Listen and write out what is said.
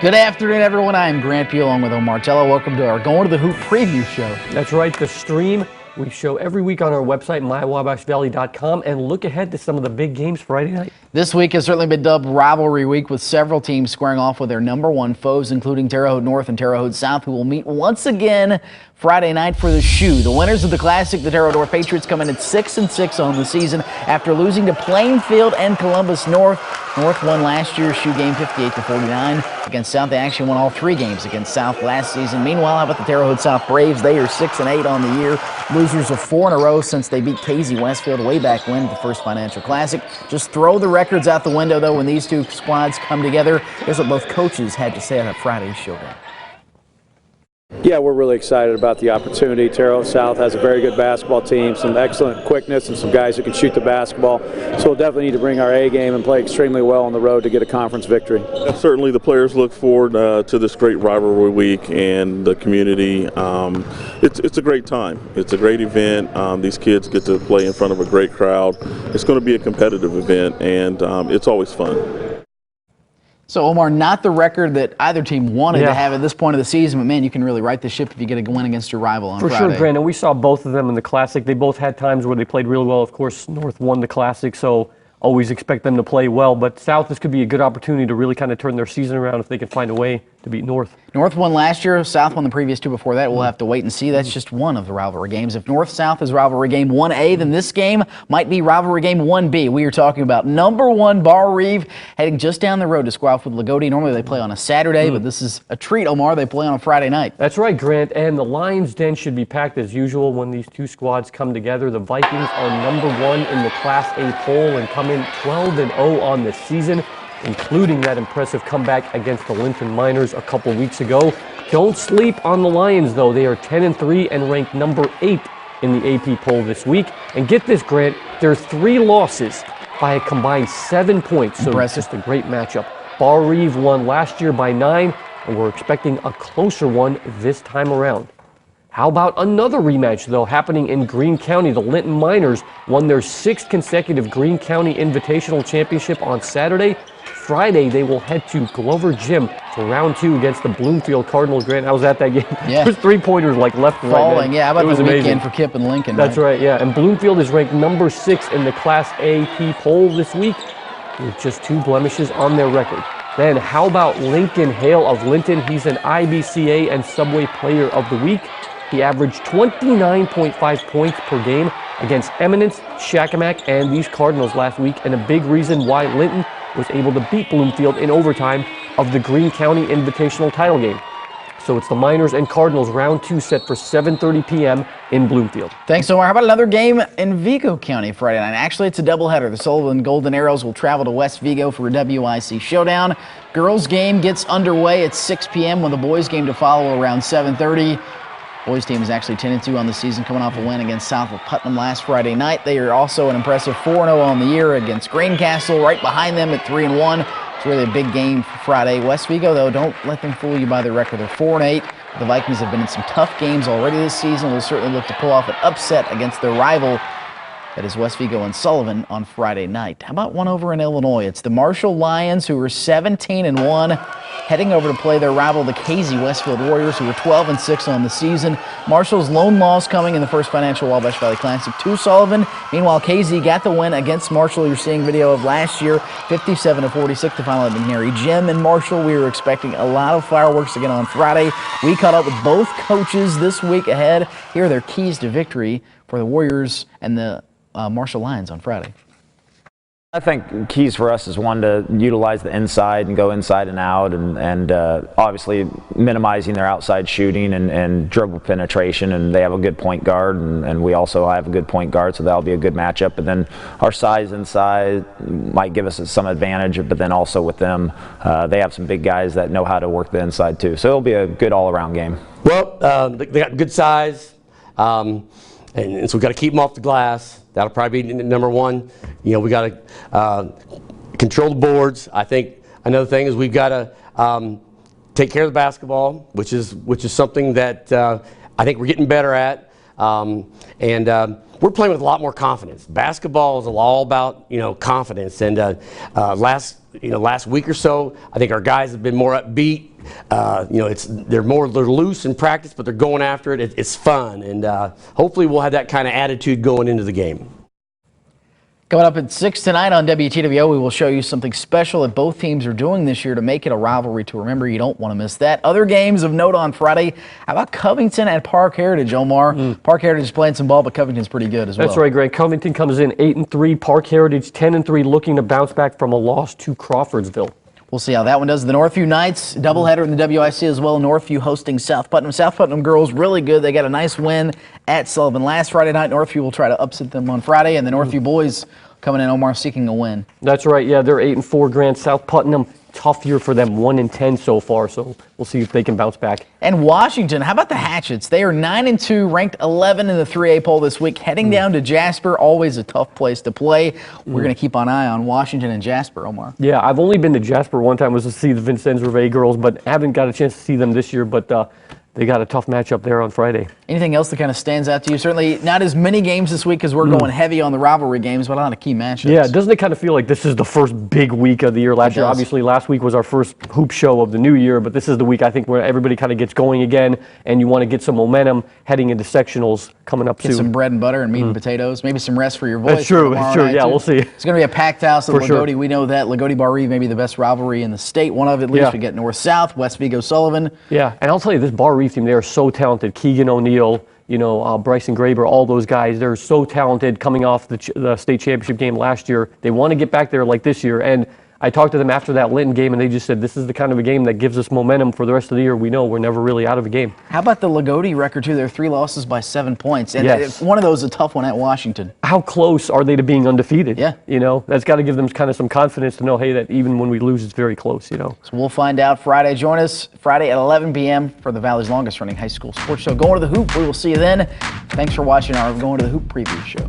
Good afternoon, everyone. I am Grant Pugh along with Omar Tello. Welcome to our Going to the Hoop preview show. That's right, the stream we show every week on our website, mywabashvalley.com, and look ahead to some of the big games Friday night. This week has certainly been dubbed Rivalry Week, with several teams squaring off with their number one foes, including Terre Haute North and Terre Haute South, who will meet once again Friday night for the shoe. The winners of the Classic, the Terre Haute North Patriots, come in at 6-6 on the season after losing to Plainfield and Columbus North. North won last year's shoe game 58-49 against South. They actually won all three games against South last season. Meanwhile, how about the Terre Haute South Braves? They are 6-8 on the year, losers of 4 in a row since they beat KZ Westfield way back when at the First Financial Classic. Just throw the records out the window, though, when these two squads come together. Here's what both coaches had to say on that Friday's showdown. Yeah, we're really excited about the opportunity. Terre Haute South has a very good basketball team, some excellent quickness, and some guys who can shoot the basketball. So we'll definitely need to bring our A game and play extremely well on the road to get a conference victory. Certainly the players look forward to this great rivalry week, and the community. It's a great time. It's a great event. These kids get to play in front of a great crowd. It's going to be a competitive event, and it's always fun. So, Omar, not the record that either team wanted to have at this point of the season, but, man, you can really right the ship if you get a win against your rival on Friday. For sure, Grant, and we saw both of them in the Classic. They both had times where they played really well. Of course, North won the Classic, so always expect them to play well. But South, this could be a good opportunity to really kind of turn their season around if they can find a way to beat North. North won last year. South won the previous two before that. We'll have to wait and see. That's just one of the rivalry games. If North-South is rivalry game 1A, then this game might be rivalry game 1B. We are talking about number one Bar Reeve heading just down the road to square off with Lagodi. Normally they play on a Saturday, but this is a treat, Omar. They play on a Friday night. That's right, Grant. And the Lions' Den should be packed as usual when these two squads come together. The Vikings are number one in the Class A poll and come in 12-0 on the season, including that impressive comeback against the Linton Miners a couple weeks ago. Don't sleep on the Lions, though. They are 10-3 and ranked number 8 in the AP poll this week. And get this, Grant, there are 3 losses by a combined 7 points. So it's just a great matchup. Bar Reeve won last year by 9, and we're expecting a closer one this time around. How about another rematch, though, happening in Greene County? The Linton Miners won their 6th consecutive Greene County Invitational Championship on Saturday. Friday, they will head to Glover Gym for round 2 against the Bloomfield Cardinals. Grant, I was at that game. Yeah. There's 3-pointers like left and right. Falling, yeah. How about the weekend amazing for Kip and Lincoln? That's right, yeah. And Bloomfield is ranked number 6 in the Class AP poll this week, with just 2 blemishes on their record. Then how about Lincoln Hale of Linton? He's an IBCA and Subway Player of the Week. He averaged 29.5 points per game against Eminence, Shakamak, and these Cardinals last week, and a big reason why Linton was able to beat Bloomfield in overtime of the Greene County Invitational title game. So it's the Miners and Cardinals round 2 set for 7:30 p.m. in Bloomfield. Thanks, Omar. How about another game in Vigo County Friday night? Actually, it's a doubleheader. The Sullivan Golden Arrows will travel to West Vigo for a WIC showdown. Girls game gets underway at 6 p.m. with the boys game to follow around 7:30. Boys team is actually 10-2 on the season, coming off a win against South of Putnam last Friday night. They are also an impressive 4-0 on the year against Greencastle, right behind them at 3-1. It's really a big game for Friday. West Vigo, though, don't let them fool you by their record. They're 4-8. The Vikings have been in some tough games already this season. Will certainly look to pull off an upset against their rival, that is West Vigo and Sullivan, on Friday night. How about one over in Illinois? It's the Marshall Lions, who are 17-1, heading over to play their rival, the KZ Westfield Warriors, who are 12-6 on the season. Marshall's lone loss coming in the First Financial Wabash Valley Classic to Sullivan. Meanwhile, KZ got the win against Marshall. You're seeing video of last year, 57-46, the final at McNary Gym in Marshall. We were expecting a lot of fireworks again on Friday. We caught up with both coaches this week ahead. Here are their keys to victory for the Warriors and the Marshall Lions on Friday. I think keys for us is, one, to utilize the inside and go inside and out, and obviously minimizing their outside shooting and dribble penetration. And they have a good point guard, and we also have a good point guard, so that'll be a good matchup. And then our size inside might give us some advantage, but then also with them, they have some big guys that know how to work the inside too. So it'll be a good all-around game. Well, they got good size, and so we've got to keep them off the glass. That'll probably be number one. You know, we got to control the boards. I think another thing is we've got to take care of the basketball, which is something that I think we're getting better at. We're playing with a lot more confidence. Basketball is all about, confidence. And last week or so, I think our guys have been more upbeat. They're loose in practice, but they're going after it. It's fun, and hopefully we'll have that kind of attitude going into the game. Coming up at 6 tonight on WTWO, we will show you something special that both teams are doing this year to make it a rivalry to remember. You don't want to miss that. Other games of note on Friday. How about Covington at Park Heritage, Omar? Park Heritage is playing some ball, but Covington's pretty good as well. That's right, Greg. Covington comes in 8-3. Park Heritage 10-3, looking to bounce back from a loss to Crawfordsville. We'll see how that one does. The Northview Knights, doubleheader in the WIC as well. Northview hosting South Putnam. South Putnam girls really good. They got a nice win at Sullivan last Friday night. Northview will try to upset them on Friday, and the Northview boys coming in, Omar, seeking a win. That's right. Yeah, they're 8-4. Grant South Putnam, tough year for them, 1-10 so far. So we'll see if they can bounce back. And Washington, how about the Hatchets? They are 9-2, ranked 11 in the 3A poll this week, heading down to Jasper. Always a tough place to play. We're going to keep an eye on Washington and Jasper, Omar. Yeah, I've only been to Jasper one time, was to see the Vincennes Reveille girls, but haven't got a chance to see them this year. But they got a tough matchup there on Friday. Anything else that kind of stands out to you? Certainly not as many games this week because we're going heavy on the rivalry games, but a lot of key matchups. Yeah, doesn't it kind of feel like this is the first big week of the year? Last year, obviously, last week was our first hoop show of the new year, but this is the week, I think, where everybody kind of gets going again, and you want to get some momentum heading into sectionals coming up soon. Get some bread and butter and meat and potatoes. Maybe some rest for your voice. That's true. That's true. Yeah, we'll see. It's going to be a packed house at For Lagodi. sure. We know that. Lagodi-Bar Reeve may be the best rivalry in the state. One of at least. Yeah. We get North-South, West Vigo-Sullivan. Yeah, and I'll tell you, this Bar Reeve team, they are so talented. Keegan O'Neill, Bryson Graber, all those guys, they're so talented coming off the state championship game last year. They want to get back there like this year. And I talked to them after that Linton game, and they just said this is the kind of a game that gives us momentum for the rest of the year. We know we're never really out of a game. How about the Lagodi record, too? They're 3 losses by 7 points. And Yes. one of those is a tough one at Washington. How close are they to being undefeated? Yeah. That's got to give them kind of some confidence to know, hey, that even when we lose, it's very close, So we'll find out Friday. Join us Friday at 11 p.m. for the Valley's longest running high school sports show. Going to the Hoop. We will see you then. Thanks for watching our Going to the Hoop preview show.